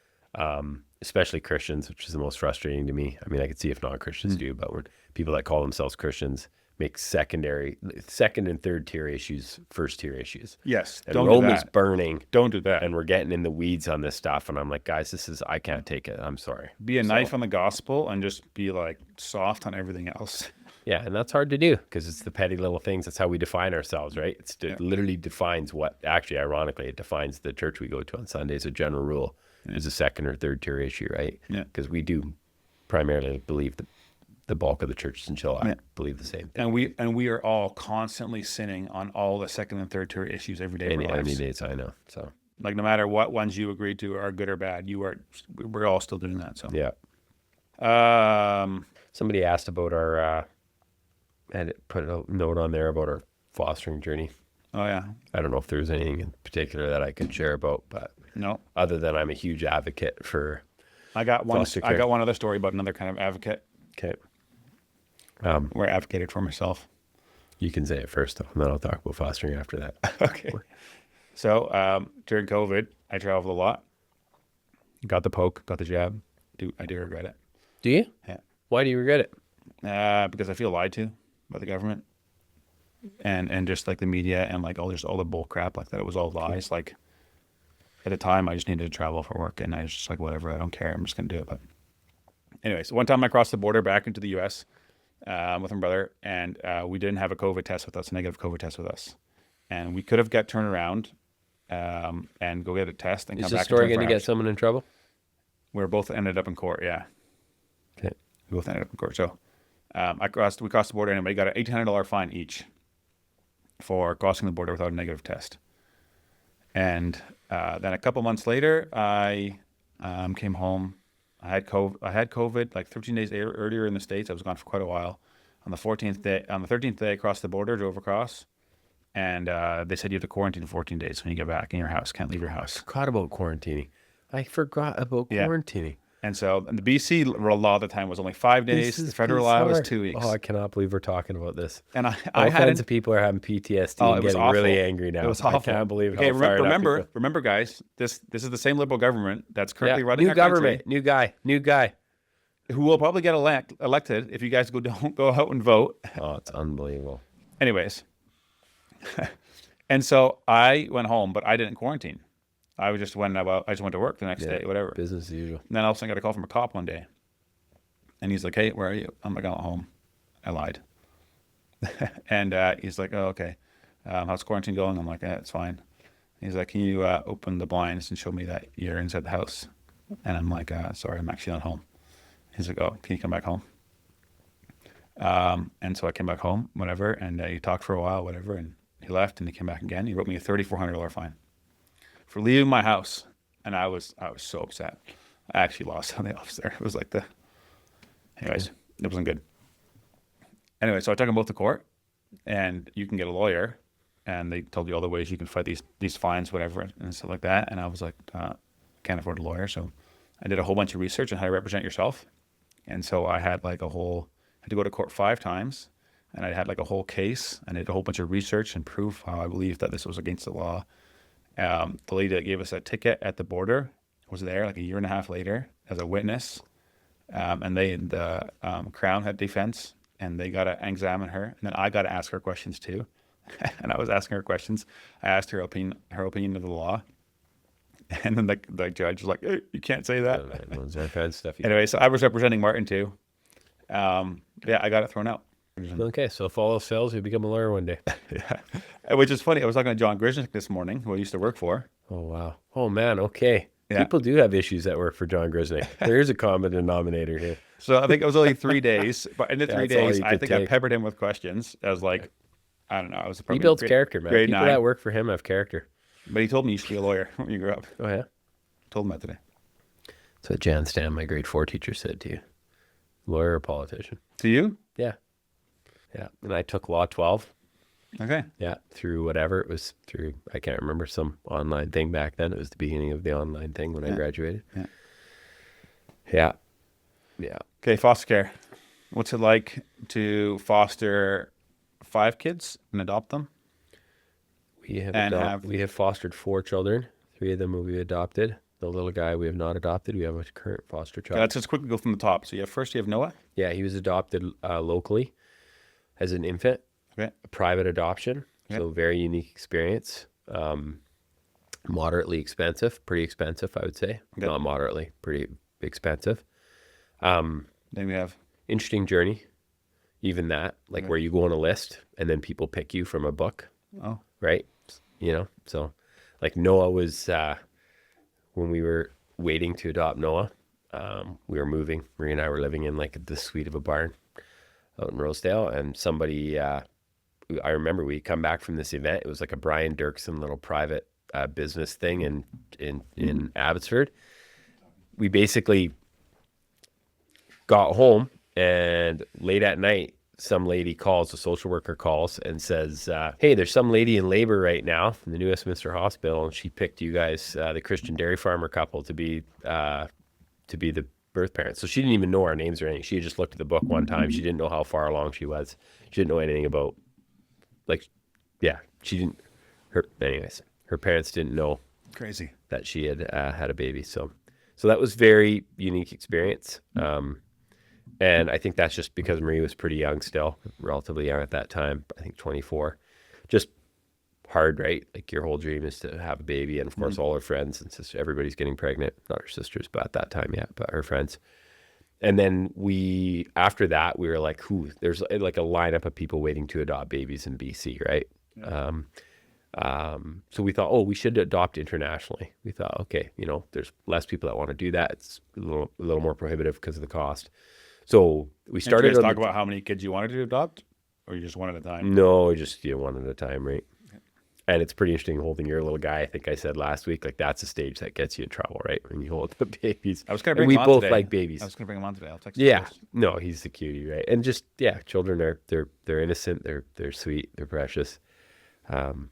especially Christians, which is the most frustrating to me. I mean, I could see if non-Christians do, but when people that call themselves Christians make second and third tier issues first tier issues. Yes. And Rome is burning. Don't do that. And we're getting in the weeds on this stuff. And I'm like, guys, I can't take it. I'm sorry. Be a knife on the gospel and just be like soft on everything else. Yeah. And that's hard to do because it's the petty little things. That's how we define ourselves, right? It literally defines ironically, it defines the church we go to on Sundays. A general rule is a second or third tier issue, right? Yeah. Because we do primarily believe the bulk of the churches in Chilliwack believe the same thing. And we are all constantly sinning on all the second and third tier issues every day of our lives. Any days, I know. So like no matter what ones you agree to are good or bad, we're all still doing that. So yeah. Somebody asked about our and put a note on there about our fostering journey. Oh yeah. I don't know if there's anything in particular that I could share about, but no. Other than I'm a huge advocate for I got one other story about another kind of advocate. Okay. Where I advocated for myself. You can say it first, though, and then I'll talk about fostering after that. Okay. So during COVID, I traveled a lot. Got the poke, got the jab. I do regret it. Do you? Yeah. Why do you regret it? Because I feel lied to by the government, and just like the media and like all the bull crap like that. It was all lies. Like at the time, I just needed to travel for work, and I was just like, whatever, I don't care. I'm just gonna do it. But anyways, one time I crossed the border back into the U.S. With my brother, and we didn't have a COVID test with us, a negative COVID test with us, and we could have got turned around and go get a test and come back. Is the story going to get someone in trouble? We both ended up in court. Yeah. Okay. We both ended up in court. So we crossed the border, and we got an $1,800 fine each for crossing the border without a negative test. And then a couple months later, I came home. I had COVID like 13 days earlier in the States. I was gone for quite a while. On the 13th day, I crossed the border, drove across, and they said you have to quarantine 14 days when you get back in your house. Can't leave your house. I forgot about quarantining. And so the BC law at the time was only 5 days. The federal law was 2 weeks. Oh, I cannot believe we're talking about this. And I had people are having PTSD and getting awful. Really angry now. It was awful. I can't believe it. Okay, remember, guys, this is the same Liberal government that's currently running our country. New guy. Who will probably get elected if you guys don't go out and vote. Oh, it's unbelievable. Anyways. And so I went home, but I didn't quarantine. I just went to work the next day, whatever. Business as usual. And then all of a sudden I got a call from a cop one day. And he's like, hey, where are you? I'm like, I'm at home. I lied. And he's like, oh, okay. How's quarantine going? I'm like, yeah, it's fine. He's like, can you open the blinds and show me that you're inside the house? And I'm like, sorry, I'm actually not home. He's like, oh, can you come back home? And so I came back home, whatever, and he talked for a while, whatever, and he left and he came back again. He wrote me a $3,400 fine for leaving my house. And I was so upset. I actually lost on the officer. It was like anyways, it wasn't good. Anyway, so I took them both to court, and you can get a lawyer, and they told you all the ways you can fight these fines, whatever, and stuff like that. And I was like, can't afford a lawyer. So I did a whole bunch of research on how to represent yourself. And so I had like had to go to court 5 times, and I had like a whole case, and I did a whole bunch of research and proof how I believed that this was against the law. The lady that gave us a ticket at the border was there like a year and a half later as a witness. And the Crown had defense, and they got to examine her. And then I got to ask her questions too. And I was asking her questions. I asked her opinion of the law. And then the judge was like, hey, you can't say that. Stuff. Anyway, so I was representing Martin too. I got it thrown out. Okay, so if all else fails, you become a lawyer one day. Yeah, which is funny. I was talking to John Grishnick this morning, who I used to work for. Oh, wow. Oh, man, okay. Yeah. People do have issues that work for John Grisnick. There's a common denominator here. So I think it was only 3 days, but in the 3 That's all days, you I could think I take. peppered him with questions. I was like, I don't know. I was He probably builds character, man. grade People 9. that work for him have character. But he told me you should be a lawyer when you grew up. Oh, yeah? Told him that today. That's what Jan Stam, my grade 4 teacher, said to you. Lawyer or politician? To you? Yeah. Yeah. And I took Law 12. Okay. Yeah. Through whatever. It was through, I can't remember, some online thing back then. It was the beginning of the online thing when I graduated. Yeah. Yeah. Yeah. Okay, foster care. What's it like to foster 5 kids and adopt them? We have fostered 4 children. 3 of them will be adopted. The little guy we have not adopted. We have a current foster child. Okay, let's just quickly go from the top. So you have Noah. Yeah, he was adopted locally as an infant. Okay. A private adoption. Okay. So very unique experience. Moderately expensive. Pretty expensive, I would say. Okay. Not moderately. Pretty expensive. Then we have Interesting journey. Even that. Like where you go on a list and then people pick you from a book. Oh. Right? You know? So like Noah was... when we were waiting to adopt Noah, we were moving. Marie and I were living in like the suite of a barn out in Rosedale, and somebody, I remember we come back from this event. It was like a Brian Dirksen little private business thing in Abbotsford. We basically got home, and late at night, some lady calls, a social worker calls and says, hey, there's some lady in labor right now from the New Westminster Hospital, and she picked you guys, the Christian dairy farmer couple, to be the birth parents. So she didn't even know our names or anything. She had just looked at the book one time. She didn't know how far along she was. She didn't know anything about, her parents didn't know crazy that she had had a baby. So that was very unique experience. And I think that's just because Marie was pretty young still, relatively young at that time, I think 24. Just hard, right? Like your whole dream is to have a baby. And of course, all her friends and sisters, everybody's getting pregnant. Not her sisters, but at that time, yeah, but her friends. And then after that, we were like, there's like a lineup of people waiting to adopt babies in BC, right? Yeah. So we thought, we should adopt internationally. We thought, okay, there's less people that want to do that. It's a little more prohibitive because of the cost. So we started. Did you guys talk about how many kids you wanted to adopt, or you just one at a time? No, just one at a time, right? Okay. And it's pretty interesting holding your little guy. I think I said last week, like that's a stage that gets you in trouble, right? When you hold the babies. I was going to bring him on today. We both today. like babies. I was going to bring him on today. I'll text you. Yeah, first. no, he's the cutie, right? And just children are they're innocent, they're sweet, they're precious. And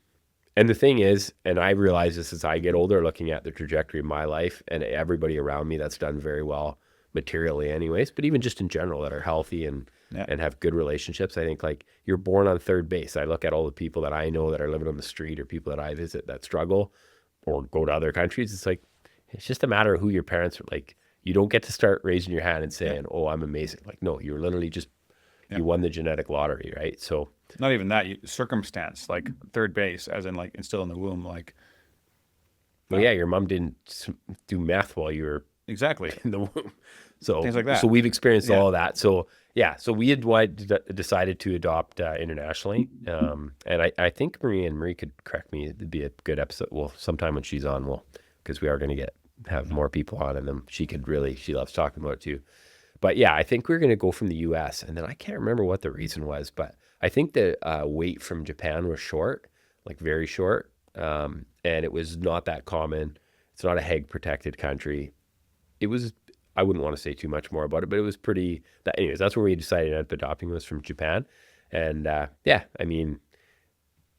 the thing is, and I realize this as I get older, looking at the trajectory of my life and everybody around me that's done very well materially anyways, but even just in general that are healthy and have good relationships. I think like you're born on third base. I look at all the people that I know that are living on the street or people that I visit that struggle or go to other countries. It's like, it's just a matter of who your parents are. Like, you don't get to start raising your hand and saying, oh, I'm amazing. Like, no, you're literally just, you won the genetic lottery, right? So not even that, circumstance, like third base, as in like instill in the womb, like Well, yeah, your mom didn't do meth while you were Exactly. in the womb. So Things like that. So we've experienced Yeah. all of that. So yeah, so we had decided to adopt internationally. And I think Marie could correct me. It'd be a good episode. Well, sometime when she's on, because we are going to have more people on, and then she loves talking about it too. But yeah, I think we're going to go from the US. And then I can't remember what the reason was, but I think the weight from Japan was short, like very short. And it was not that common. It's not a heg protected country. It was, I wouldn't want to say too much more about it, but it was pretty, anyways, that's where we decided to end up adopting, was from Japan. And yeah, I mean,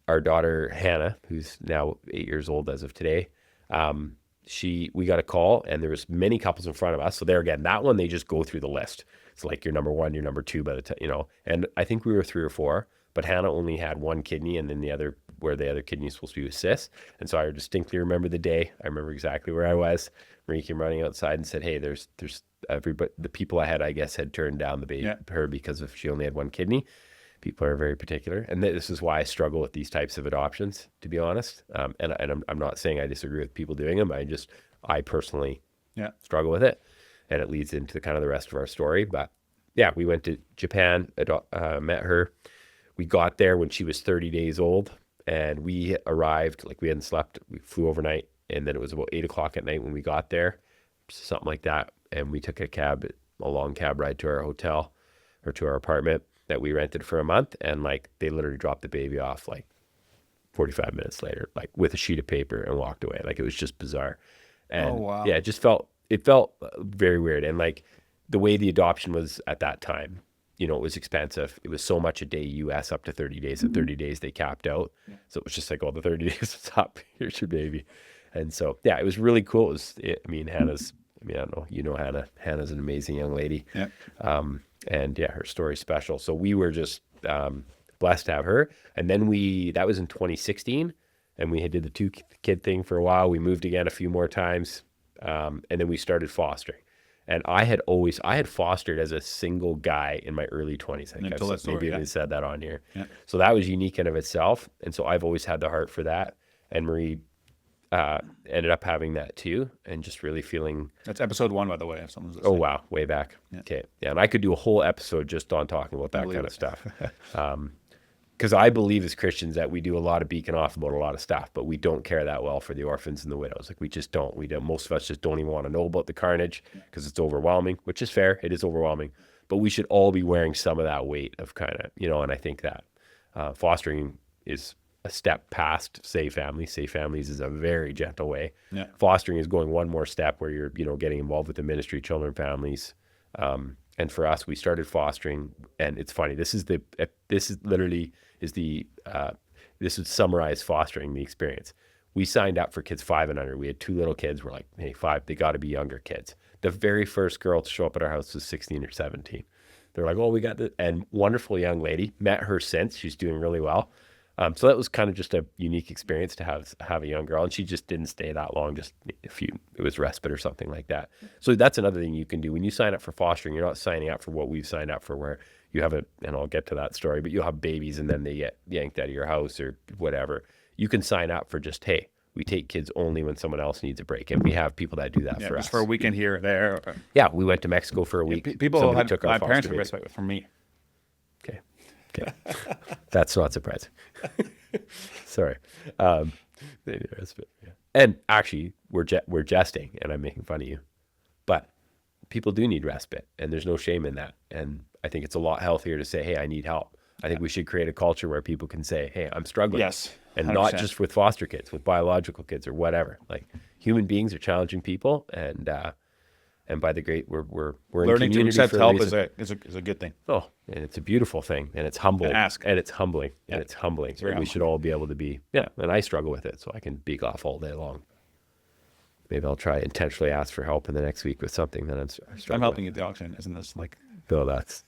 our daughter, Hannah, who's now 8 years old as of today, we got a call, and there was many couples in front of us. So there again, that one, they just go through the list. It's like you're number one, you're number two by the time, and I think we were 3 or 4, but Hannah only had one kidney, and then the other kidney is supposed to be with cis. And so I distinctly remember the day. I remember exactly where I was. Marie came running outside and said, hey, there's everybody, the people I had, I guess, had turned down the baby, her, because she only had one kidney. People are very particular, and this is why I struggle with these types of adoptions, to be honest. And I'm not saying I disagree with people doing them. I personally struggle with it, and it leads into kind of the rest of our story. But yeah, we went to Japan, met her. We got there when she was 30 days old, and we arrived, like, we hadn't slept. We flew overnight, and then it was about 8 o'clock at night when we got there, something like that. And we took a long cab ride to our hotel, or to our apartment that we rented for a month. And like, they literally dropped the baby off like 45 minutes later, like with a sheet of paper, and walked away. Like, it was just bizarre. And yeah, it felt very weird. And like, the way the adoption was at that time, it was expensive. It was so much a day US, up to 30 days. At 30 days, they capped out. So it was just like, the 30 days is up. Here's your baby. And so, yeah, it was really cool. Hannah's, I don't know, Hannah. Hannah's an amazing young lady. Yeah. And yeah, her story's special. So we were just blessed to have her. And then that was in 2016, and we did the 2-kid thing for a while. We moved again a few more times. And then we started fostering. And I had fostered as a single guy in my early 20s. I think maybe I said that on here. Yeah. So that was unique in of itself. And so I've always had the heart for that. And Marie ended up having that too, and just really feeling. That's episode 1, by the way, if someone's listening. Oh wow, way back. Yeah. Okay, yeah, and I could do a whole episode just on talking about that kind of stuff, because I believe as Christians that we do a lot of beacon off about a lot of stuff, but we don't care that well for the orphans and the widows. Like, we just don't. Most of us just don't even want to know about the carnage, because it's overwhelming, which is fair. It is overwhelming, but we should all be wearing some of that weight of kind of, and I think that fostering is a step past Save Families. Save Families is a very gentle way. Yeah. Fostering is going one more step, where you're, getting involved with the ministry, children, families. And for us, we started fostering, and it's funny. This would summarize fostering, the experience. We signed up for kids 5 and under. We had 2 little kids. We're like, hey, 5, they got to be younger kids. The very first girl to show up at our house was 16 or 17. They're like, oh, we got this. And wonderful young lady. Met her since. She's doing really well. So that was kind of just a unique experience to have a young girl, and she just didn't stay that long. Just it was respite or something like that. So that's another thing you can do when you sign up for fostering. You're not signing up for what we've signed up for, where you have and I'll get to that story, but you'll have babies and then they get yanked out of your house or whatever. You can sign up for just, hey, we take kids only when someone else needs a break, and we have people that do that for us. Just for a weekend here or there. Yeah, we went to Mexico for a week. People took our parents were respite from me. Okay. That's not surprising. Sorry. And actually, we're jesting, and I'm making fun of you, but people do need respite, and there's no shame in that. And I think it's a lot healthier to say, hey, I need help. I think we should create a culture where people can say, hey, I'm struggling. Yes. 100%. And not just with foster kids, with biological kids or whatever. Like, human beings are challenging people, and by the great, we're learning to accept help is a good thing. Oh, and it's a beautiful thing, and it's humbling. And it's humbling, and it's humbling. It's humbling. Should all be able to be. Yeah, and I struggle with it, so I can beak off all day long. Maybe I'll try intentionally ask for help in the next week with something that I'm struggling. I'm helping you at the auction, isn't this like? No, that's.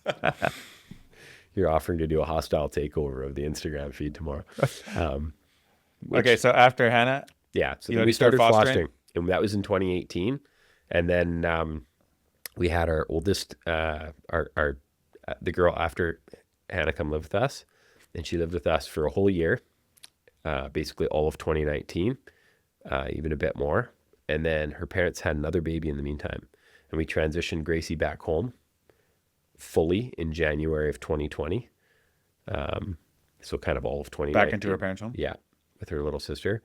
You're offering to do a hostile takeover of the Instagram feed tomorrow. Okay, so after Hannah, so then we started fostering, and that was in 2018. And then we had our oldest, the girl after Hannah come live with us, and she lived with us for a whole year, basically all of 2019. even a bit more. And then her parents had another baby in the meantime. And we transitioned Gracie back home fully in January of 2020. So kind of all of 2019. Back into her parents' home? Yeah, with her little sister.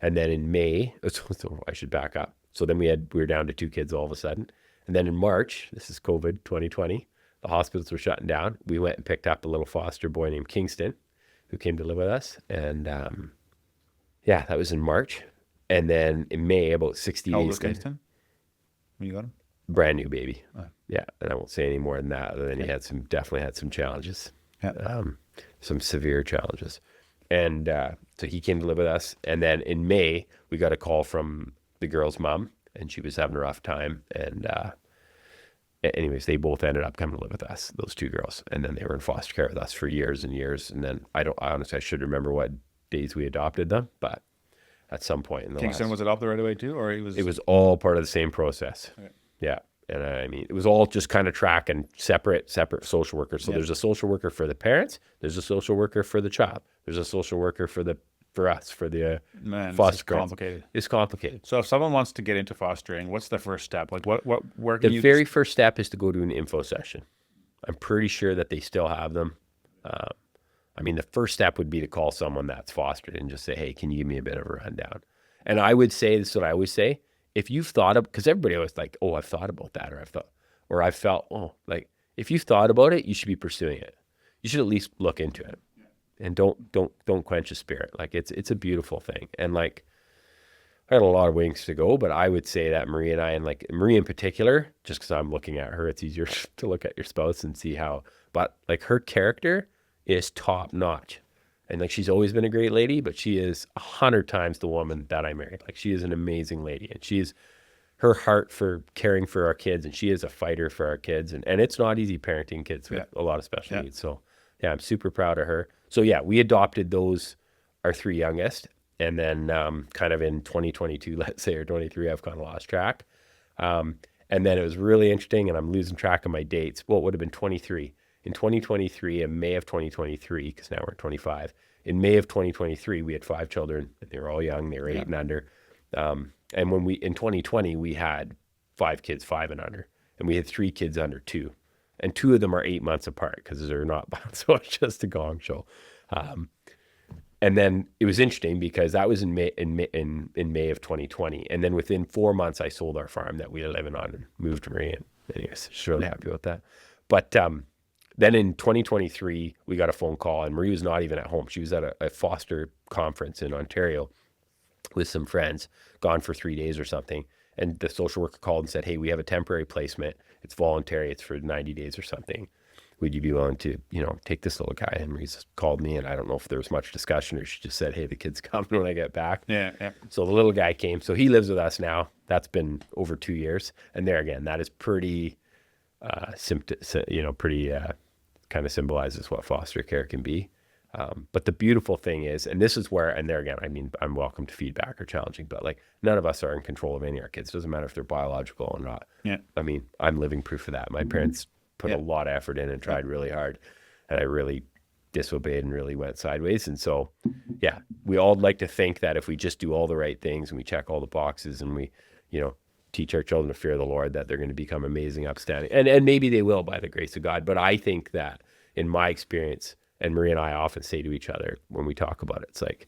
And then in May, so I should back up. So then we were down to 2 kids all of a sudden. And then in March, this is COVID 2020, the hospitals were shutting down. We went and picked up a little foster boy named Kingston who came to live with us. And yeah, that was in March. And then in May, about 60 How old days was Kingston when you got him? brand new baby. Oh. Yeah. And I won't say any more than that. Other than he definitely had some challenges, some severe challenges. And so he came to live with us. And then in May, we got a call from the girl's mom, and she was having a rough time. And anyways, they both ended up coming to live with us, those 2 girls. And then they were in foster care with us for years and years. And then I honestly, I should remember what days we adopted them, but at some point in the Kingston was adopted right away too, or he was? It was all part of the same process. Okay. Yeah. And I mean, it was all just kind of tracking separate social workers. So there's a social worker for the parents. There's a social worker for the child. There's a social worker for us, for the foster it's complicated. It's complicated. So if someone wants to get into fostering, what's the first step? Like where can The very first step is to go to an info session. I'm pretty sure that they still have them. I mean, the first step would be to call someone that's fostered and just say, hey, can you give me a bit of a rundown? And I would say, this is what I always say, if you've thought of, because everybody always like, oh, I've thought about that, or I've felt, oh, like if you've thought about it, you should be pursuing it. You should at least look into it, and don't quench a spirit. Like it's a beautiful thing. And like, I had a lot of wings to go, but I would say that Marie and I, and like Marie in particular, just because I'm looking at her, it's easier to look at your spouse and see how, but like her character is top notch. And like, she's always been a great lady, but she is 100 times the woman that I married. Like, she is an amazing lady, and she's her heart for caring for our kids. And she is a fighter for our kids. And it's not easy parenting kids with a lot of special needs. So yeah, I'm super proud of her. So yeah, we adopted those, our 3 youngest. And then kind of in 2022, let's say, or 23, I've kind of lost track. And then it was really interesting, and I'm losing track of my dates. Well, it would have been 23. In 2023, in May of 2023, because now we're 25, in May of 2023, we had 5 children. They were all young. They were 8 and under. And when in 2020, we had 5 kids, 5 and under. And we had 3 kids under 2. And 2 of them are 8 months apart because they're not, so it's just a gong show. And then it was interesting because that was in May of 2020. And then within 4 months, I sold our farm that we were living on and moved Marie in. Anyways, just really happy about that. But then in 2023, we got a phone call, and Marie was not even at home. She was at a foster conference in Ontario with some friends, gone for 3 days or something. And the social worker called and said, hey, we have a temporary placement. It's voluntary. It's for 90 days or something. Would you be willing to, take this little guy? And Marie's called me, and I don't know if there was much discussion, or she just said, hey, the kid's coming when I get back. Yeah. So the little guy came. So he lives with us now. That's been over 2 years. And there again, that is pretty, kind of symbolizes what foster care can be. But the beautiful thing is, and this is where, and there again, I mean, I'm welcome to feedback or challenging, but like, none of us are in control of any of our kids. It doesn't matter if they're biological or not. Yeah. I mean, I'm living proof of that. My parents put a lot of effort in and tried really hard, and I really disobeyed and really went sideways. And so, yeah, we all like to think that if we just do all the right things and we check all the boxes and we, teach our children to fear the Lord, that they're going to become amazing, upstanding. And maybe they will by the grace of God. But I think that in my experience, and Marie and I often say to each other when we talk about it, it's like,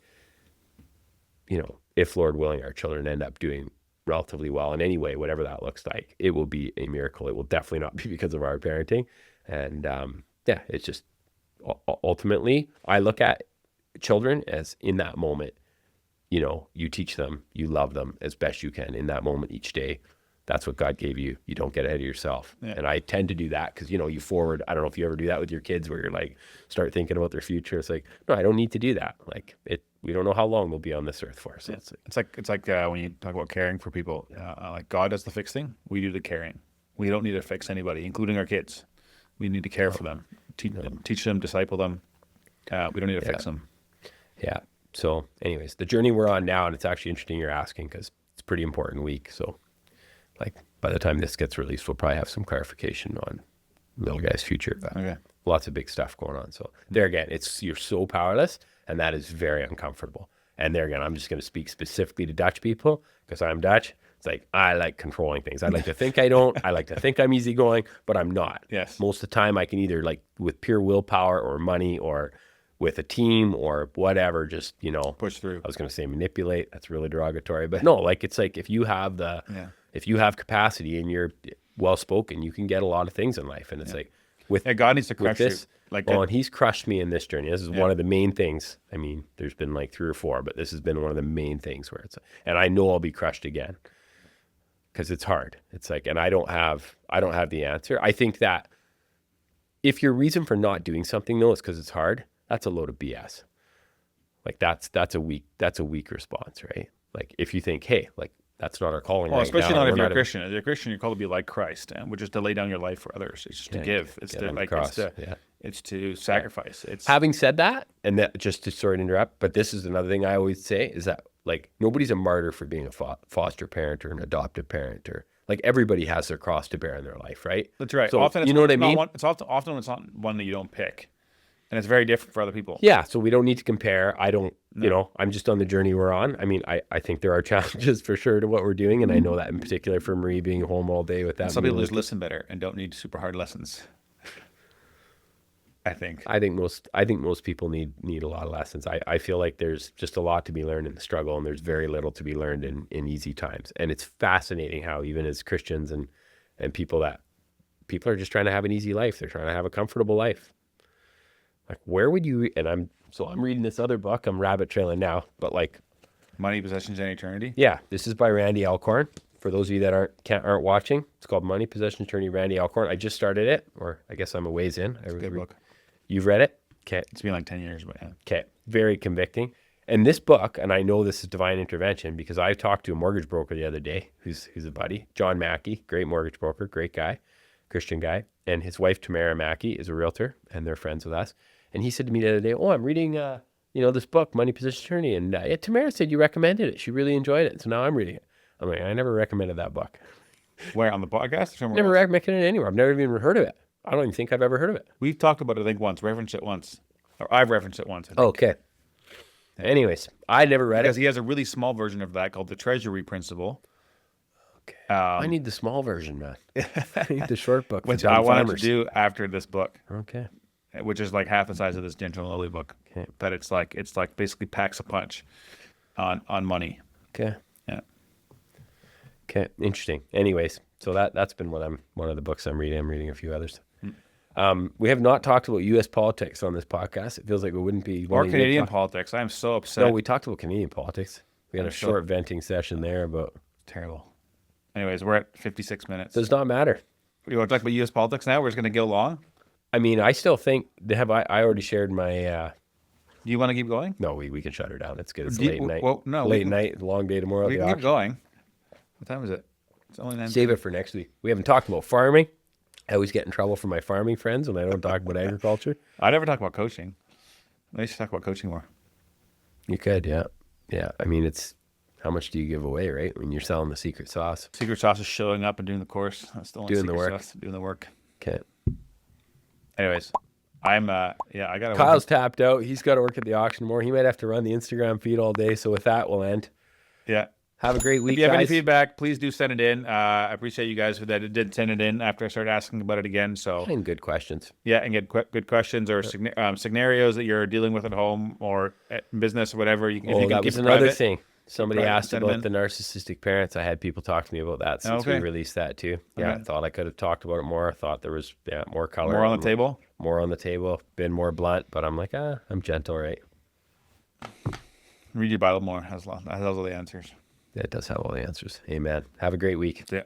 if Lord willing, our children end up doing relatively well in any way, whatever that looks like, it will be a miracle. It will definitely not be because of our parenting. And it's just ultimately, I look at children as in that moment, you teach them, you love them as best you can in that moment each day. That's what God gave you. You don't get ahead of yourself. Yeah. And I tend to do that because, you forward. I don't know if you ever do that with your kids where you're like, start thinking about their future. It's like, no, I don't need to do that. Like we don't know how long they'll be on this earth for. So it's like when you talk about caring for people, like God does the fixing. We do the caring. We don't need to fix anybody, including our kids. We need to care for them, teach them, disciple them. We don't need to fix them. Yeah. So anyways, the journey we're on now, and it's actually interesting you're asking because it's a pretty important week. So like by the time this gets released, we'll probably have some clarification on little guy's future. Okay. Lots of big stuff going on. So there again, you're so powerless, and that is very uncomfortable. And there again, I'm just going to speak specifically to Dutch people because I'm Dutch. It's like, I like controlling things. I like to think I don't. I like to think I'm easygoing, but I'm not. Yes. Most of the time I can either like with pure willpower or money or with a team or whatever, just, push through. I was going to say manipulate. That's really derogatory, but no, like, it's like if you have if you have capacity and you're well-spoken, you can get a lot of things in life. And it's like God needs to crush this, you. Like, and he's crushed me in this journey. This is one of the main things. I mean, there's been like 3 or 4, but this has been one of the main things where it's, and I know I'll be crushed again because it's hard. It's like, and I don't have the answer. I think that if your reason for not doing something though is because it's hard, that's a load of BS. Like that's a weak response, right? Like if you think, hey, like that's not our calling. Well, right especially now, not if we're you're a not Christian. As a Christian, you're called to be like Christ, which is to lay down your life for others. It's just to give. It's to like it's to sacrifice. It's having said that, and that just to sort of interrupt, but this is another thing I always say is that like nobody's a martyr for being a foster parent or an adoptive parent, or like everybody has their cross to bear in their life, right? That's right. So often you know what I mean? It's often it's not one that you don't pick. And it's very different for other people. Yeah, so we don't need to compare. I don't, I'm just on the journey we're on. I mean, I think there are challenges for sure to what we're doing, and I know that in particular for Marie being home all day with that. Some people just listen better and don't need super hard lessons. I think most people need a lot of lessons. I feel like there's just a lot to be learned in the struggle, and there's very little to be learned in easy times. And it's fascinating how even as Christians and people are just trying to have an easy life. They're trying to have a comfortable life. Like, where would you, and I'm reading this other book, I'm rabbit trailing now, but like Money, Possessions, and Eternity. Yeah, this is by Randy Alcorn. For those of you that aren't watching, it's called Money, Possessions, Eternity, Randy Alcorn. I just started it, or I guess I'm a ways in. It's a good book. You've read it? Okay. It's been like 10 years, but yeah. Okay. Very convicting. And this book, and I know this is divine intervention because I talked to a mortgage broker the other day who's a buddy, John Mackey, great mortgage broker, great guy, Christian guy. And his wife, Tamara Mackey, is a realtor, and they're friends with us. And he said to me the other day, I'm reading, this book, Money, Possessions, Eternity. And Tamara said you recommended it. She really enjoyed it. So now I'm reading it. I'm like, I never recommended that book. Where, on the podcast? Or somewhere never else? recommended it anywhere. I've never even heard of it. I don't even think I've ever heard of it. We've talked about it, I think, once. Referenced it once. Or I've referenced it once. I think. Okay. Anyways, I never read because it. he has a really small version of that called the Treasury Principle. Okay. I need the small version, man. I need the short book. Which I wanted to do after this book. Okay. Which is like half the size of this Gentle and Lowly book. Okay. But it's like basically packs a punch on money. Okay. Yeah. Okay. Interesting. Anyways, so that's been one of the books I'm reading. I'm reading a few others. We have not talked about U.S. politics on this podcast. It feels like we wouldn't be. Or Canadian politics. I am so upset. No, we talked about Canadian politics. We had a short venting session there about. Terrible. Anyways, we're at 56 minutes. Does not matter. You want to talk about U.S. politics now? We're just going to go long? I mean, I still think I already shared my. Do you want to keep going? No, we can shut her down. It's good. It's late night. Well, no, late night, long day tomorrow. We can keep going. What time is it? It's only 9. Save it for next week. We haven't talked about farming. I always get in trouble from my farming friends when I don't talk about agriculture. I never talk about coaching. I should talk about coaching more. You could, yeah. Yeah, I mean, it's how much do you give away, right? When you're selling the secret sauce. Secret sauce is showing up and doing the course. That's the only doing the work. Sauce, doing the work. Okay. Anyways, I got to. Kyle's tapped out. He's got to work at the auction more. He might have to run the Instagram feed all day. So with that, we'll end. Yeah. Have a great week, If you have guys. any feedback, please do send it in. I appreciate you guys that did send it in after I started asking about it again. So And good questions. yeah, and get good questions or scenarios that you're dealing with at home or at business or whatever. You can, if you can that keep was it another private. thing. Somebody private, asked send 'em about the narcissistic parents. I had people talk to me about that since we Okay. released that too. Yeah, Okay. I thought I could have talked about it more. I thought there was more color. More on the table. More on the table. Been more blunt, but I'm like, I'm gentle, right? Read your Bible more. Has all the answers. It does have all the answers. Amen. Have a great week. Yeah.